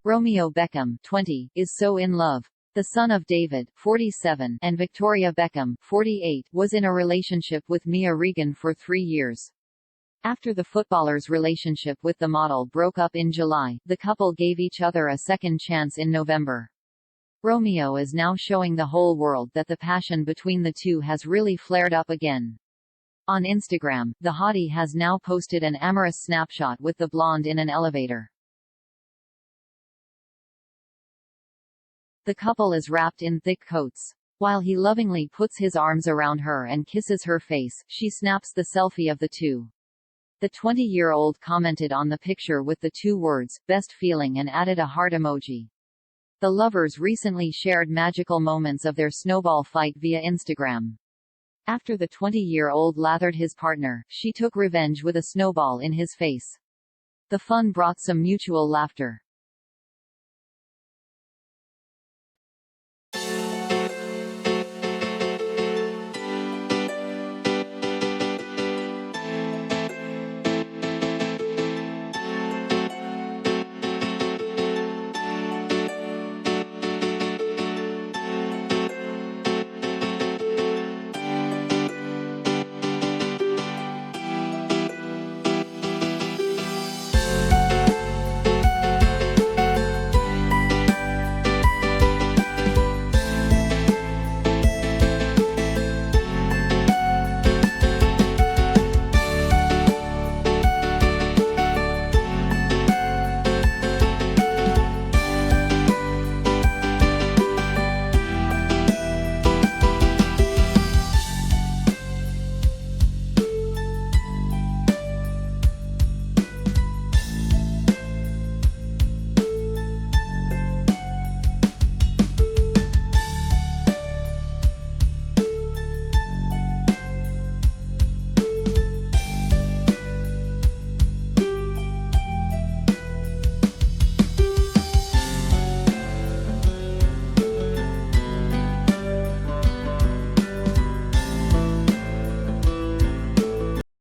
Romeo Beckham, 20, is so in love. The son of David, 47, and Victoria Beckham, 48, was in a relationship with Mia Regan for 3 years. After the footballer's relationship with the model broke up in July, the couple gave each other a second chance in November. Romeo is now showing the whole world that the passion between the two has really flared up again. On Instagram, the hottie has now posted an amorous snapshot with the blonde in an elevator. The couple is wrapped in thick coats. While he lovingly puts his arms around her and kisses her face, she snaps the selfie of the two. The 20-year-old commented on the picture with the 2 words, "best feeling," and added a heart emoji. The lovers recently shared magical moments of their snowball fight via Instagram. After the 20-year-old lathered his partner, she took revenge with a snowball in his face. The fun brought some mutual laughter.